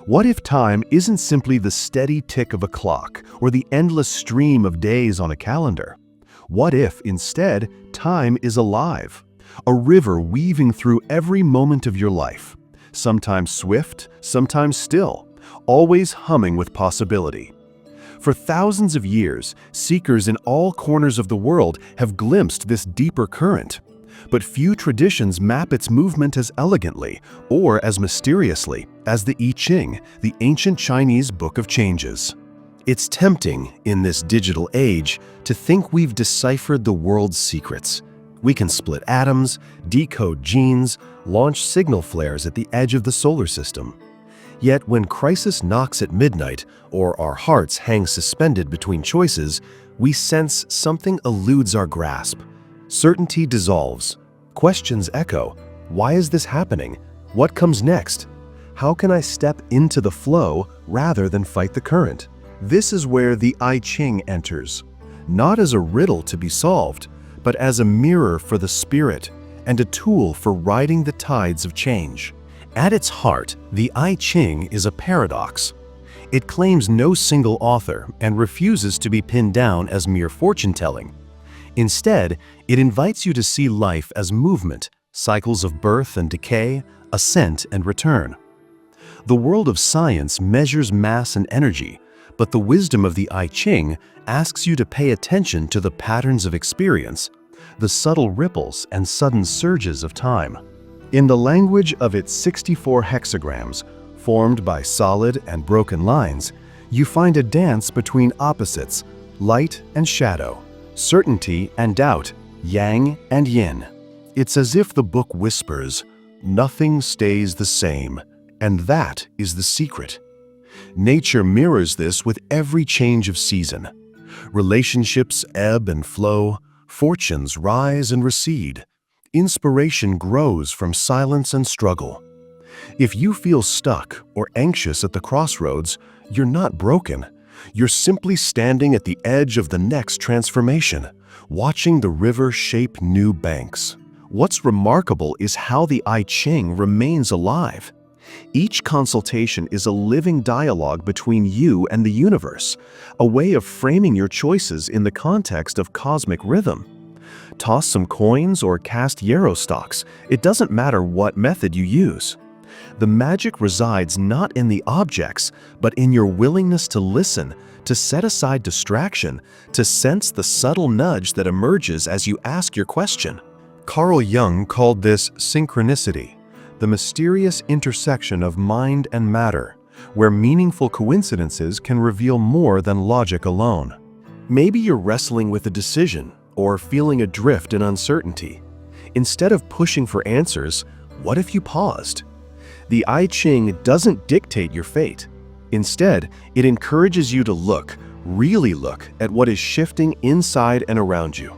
What if time isn't simply the steady tick of a clock or the endless stream of days on a calendar? What if, instead, time is alive? A river weaving through every moment of your life, sometimes swift, sometimes still, always humming with possibility. For thousands of years, seekers in all corners of the world have glimpsed this deeper current. But few traditions map its movement as elegantly or as mysteriously as the I Ching, the ancient Chinese book of changes. It's tempting, in this digital age, to think we've deciphered the world's secrets. We can split atoms, decode genes, launch signal flares at the edge of the solar system. Yet when crisis knocks at midnight, or our hearts hang suspended between choices, we sense something eludes our grasp. Certainty dissolves. Questions echo. Why is this happening? What comes next? How can I step into the flow rather than fight the current? This is where the I Ching enters, not as a riddle to be solved, but as a mirror for the spirit and a tool for riding the tides of change. At its heart, the I Ching is a paradox. It claims no single author and refuses to be pinned down as mere fortune-telling. Instead, it invites you to see life as movement, cycles of birth and decay, ascent and return. The world of science measures mass and energy, but the wisdom of the I Ching asks you to pay attention to the patterns of experience, the subtle ripples and sudden surges of time. In the language of its 64 hexagrams, formed by solid and broken lines, you find a dance between opposites, light and shadow, certainty and doubt, yang and yin. It's as if the book whispers, "Nothing stays the same," and that is the secret. Nature mirrors this with every change of season. Relationships ebb and flow, fortunes rise and recede. Inspiration grows from silence and struggle. If you feel stuck or anxious at the crossroads, you're not broken. You're simply standing at the edge of the next transformation, watching the river shape new banks. What's remarkable is how the I Ching remains alive. Each consultation is a living dialogue between you and the universe, a way of framing your choices in the context of cosmic rhythm. Toss some coins or cast yarrow stalks, it doesn't matter what method you use. The magic resides not in the objects, but in your willingness to listen, to set aside distraction, to sense the subtle nudge that emerges as you ask your question. Carl Jung called this synchronicity, the mysterious intersection of mind and matter, where meaningful coincidences can reveal more than logic alone. Maybe you're wrestling with a decision or feeling adrift in uncertainty. Instead of pushing for answers, what if you paused? The I Ching doesn't dictate your fate. Instead, it encourages you to look, really look, at what is shifting inside and around you.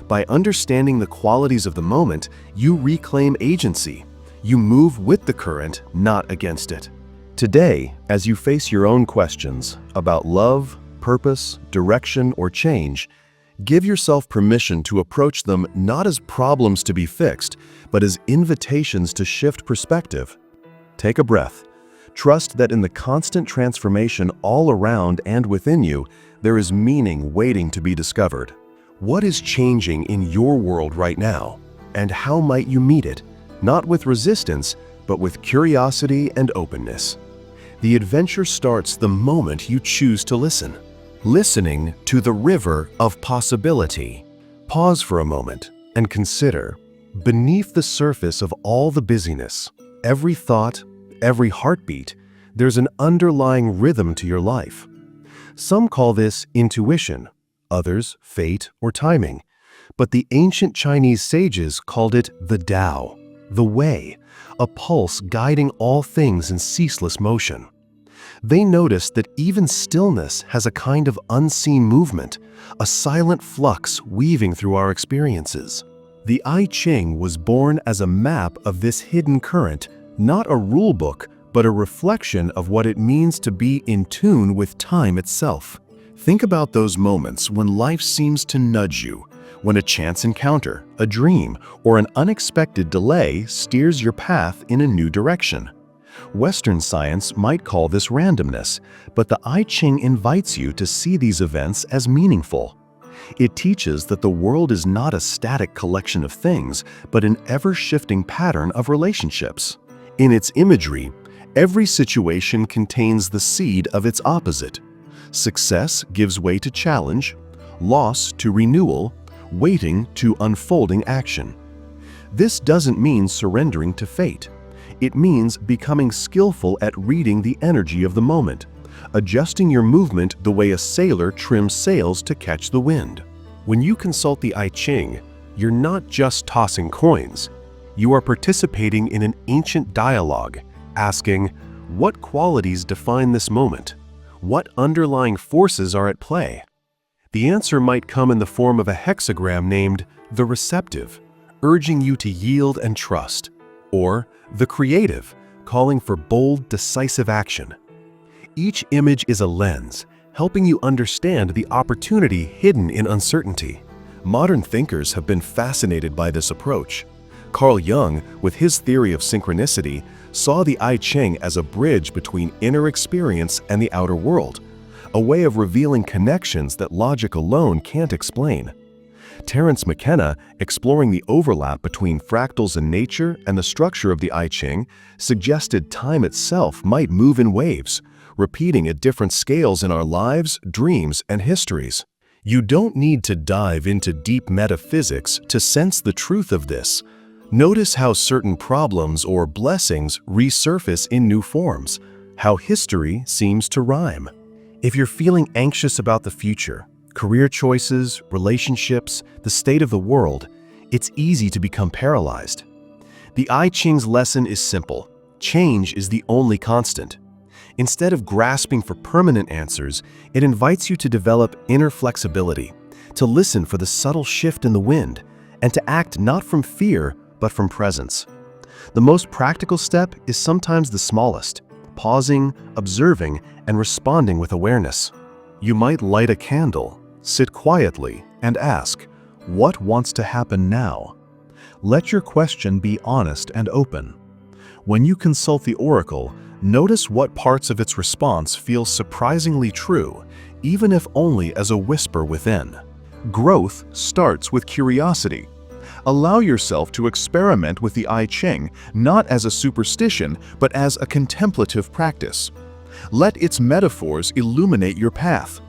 By understanding the qualities of the moment, you reclaim agency. You move with the current, not against it. Today, as you face your own questions about love, purpose, direction, or change, give yourself permission to approach them not as problems to be fixed, but as invitations to shift perspective. Take a breath. Trust that in the constant transformation all around and within you, there is meaning waiting to be discovered. What is changing in your world right now? And how might you meet it? Not with resistance, but with curiosity and openness. The adventure starts the moment you choose to listen. Listening to the river of possibility. Pause for a moment and consider, beneath the surface of all the busyness, every thought, every heartbeat, there's an underlying rhythm to your life. Some call this intuition, others fate or timing, but the ancient Chinese sages called it the Tao, the way, a pulse guiding all things in ceaseless motion. They noticed that even stillness has a kind of unseen movement, a silent flux weaving through our experiences. The I Ching was born as a map of this hidden current, not a rule book, but a reflection of what it means to be in tune with time itself. Think about those moments when life seems to nudge you, when a chance encounter, a dream, or an unexpected delay steers your path in a new direction. Western science might call this randomness, but the I Ching invites you to see these events as meaningful. It teaches that the world is not a static collection of things, but an ever-shifting pattern of relationships. In its imagery, every situation contains the seed of its opposite. Success gives way to challenge, loss to renewal, waiting to unfolding action. This doesn't mean surrendering to fate. It means becoming skillful at reading the energy of the moment, adjusting your movement the way a sailor trims sails to catch the wind. When you consult the I Ching, you're not just tossing coins. You are participating in an ancient dialogue, asking, what qualities define this moment? What underlying forces are at play? The answer might come in the form of a hexagram named the receptive, urging you to yield and trust, or the creative, calling for bold, decisive action. Each image is a lens, helping you understand the opportunity hidden in uncertainty. Modern thinkers have been fascinated by this approach. Carl Jung, with his theory of synchronicity, saw the I Ching as a bridge between inner experience and the outer world, a way of revealing connections that logic alone can't explain. Terence McKenna, exploring the overlap between fractals in nature and the structure of the I Ching, suggested time itself might move in waves, repeating at different scales in our lives, dreams, and histories. You don't need to dive into deep metaphysics to sense the truth of this. Notice how certain problems or blessings resurface in new forms, how history seems to rhyme. If you're feeling anxious about the future, career choices, relationships, the state of the world, it's easy to become paralyzed. The I Ching's lesson is simple. Change is the only constant. Instead of grasping for permanent answers, it invites you to develop inner flexibility, to listen for the subtle shift in the wind, and to act not from fear, but from presence. The most practical step is sometimes the smallest, pausing, observing, and responding with awareness. You might light a candle, sit quietly, and ask, what wants to happen now? Let your question be honest and open. When you consult the oracle, notice what parts of its response feel surprisingly true, even if only as a whisper within. Growth starts with curiosity. Allow yourself to experiment with the I Ching, not as a superstition, but as a contemplative practice. Let its metaphors illuminate your path,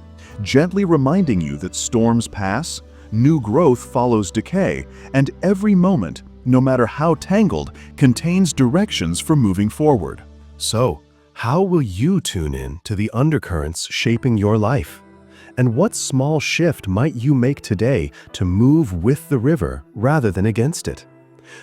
gently reminding you that storms pass, new growth follows decay, and every moment, no matter how tangled, contains directions for moving forward. So, how will you tune in to the undercurrents shaping your life? And what small shift might you make today to move with the river rather than against it?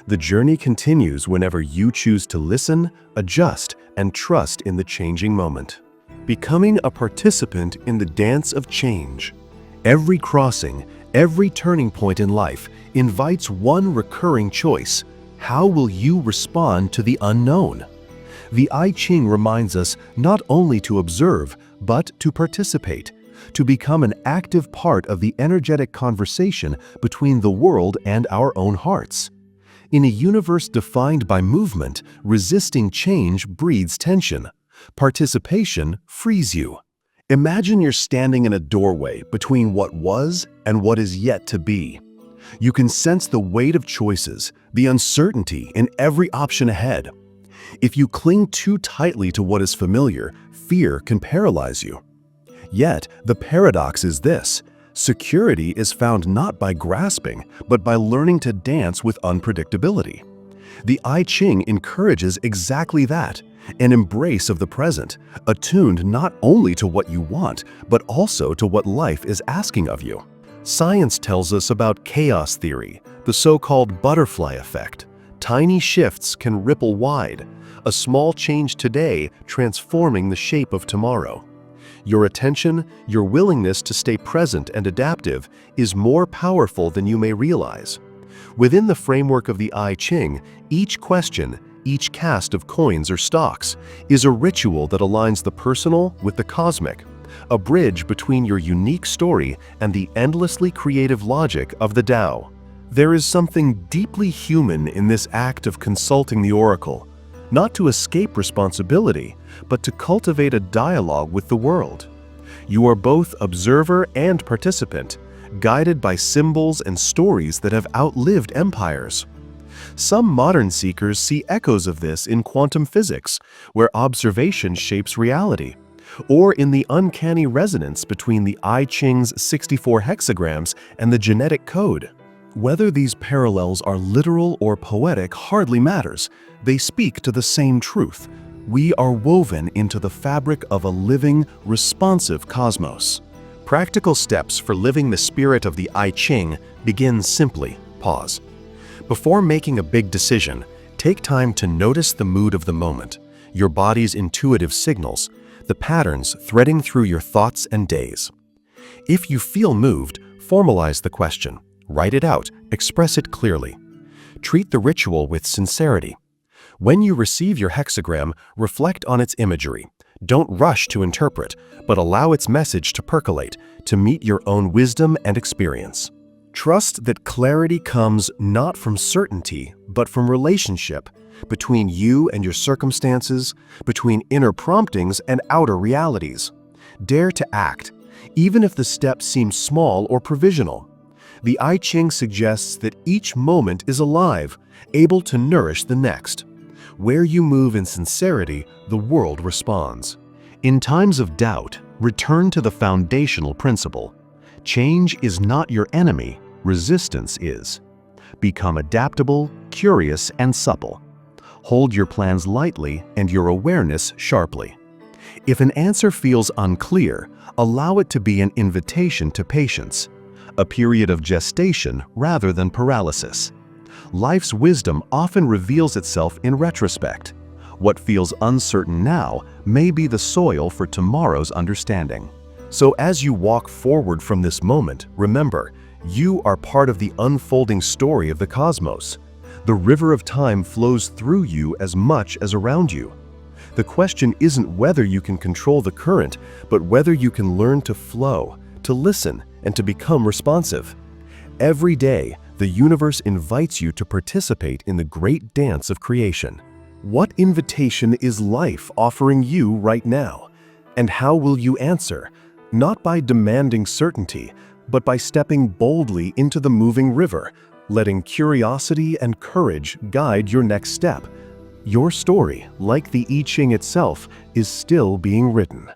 The journey continues whenever you choose to listen, adjust, and trust in the changing moment. Becoming a participant in the dance of change. Every crossing, every turning point in life invites one recurring choice. How will you respond to the unknown? The I Ching reminds us not only to observe, but to participate, to become an active part of the energetic conversation between the world and our own hearts. In a universe defined by movement, resisting change breeds tension. Participation frees you. Imagine you're standing in a doorway between what was and what is yet to be. You can sense the weight of choices, the uncertainty in every option ahead. If you cling too tightly to what is familiar, fear can paralyze you. Yet, the paradox is this: security is found not by grasping, but by learning to dance with unpredictability. The I Ching encourages exactly that, an embrace of the present, attuned not only to what you want, but also to what life is asking of you. Science tells us about chaos theory, the so-called butterfly effect. Tiny shifts can ripple wide, a small change today transforming the shape of tomorrow. Your attention, your willingness to stay present and adaptive is more powerful than you may realize. Within the framework of the I Ching, each question, each cast of coins or stocks, is a ritual that aligns the personal with the cosmic, a bridge between your unique story and the endlessly creative logic of the Tao. There is something deeply human in this act of consulting the oracle, not to escape responsibility, but to cultivate a dialogue with the world. You are both observer and participant, guided by symbols and stories that have outlived empires. Some modern seekers see echoes of this in quantum physics, where observation shapes reality, or in the uncanny resonance between the I Ching's 64 hexagrams and the genetic code. Whether these parallels are literal or poetic hardly matters. They speak to the same truth. We are woven into the fabric of a living, responsive cosmos. Practical steps for living the spirit of the I Ching begin simply. Pause. Before making a big decision, take time to notice the mood of the moment, your body's intuitive signals, the patterns threading through your thoughts and days. If you feel moved, formalize the question. Write it out, express it clearly. Treat the ritual with sincerity. When you receive your hexagram, reflect on its imagery. Don't rush to interpret, but allow its message to percolate, to meet your own wisdom and experience. Trust that clarity comes not from certainty, but from relationship, between you and your circumstances, between inner promptings and outer realities. Dare to act, even if the step seems small or provisional. The I Ching suggests that each moment is alive, able to nourish the next. Where you move in sincerity, the world responds. In times of doubt, return to the foundational principle. Change is not your enemy, resistance is. Become adaptable, curious, and supple. Hold your plans lightly and your awareness sharply. If an answer feels unclear, allow it to be an invitation to patience, a period of gestation rather than paralysis. Life's wisdom often reveals itself in retrospect. What feels uncertain now may be the soil for tomorrow's understanding. So as you walk forward from this moment, remember, you are part of the unfolding story of the cosmos. The river of time flows through you as much as around you. The question isn't whether you can control the current, but whether you can learn to flow, to listen, and to become responsive. Every day, the universe invites you to participate in the great dance of creation. What invitation is life offering you right now? And how will you answer? Not by demanding certainty, but by stepping boldly into the moving river, letting curiosity and courage guide your next step. Your story, like the I Ching itself, is still being written.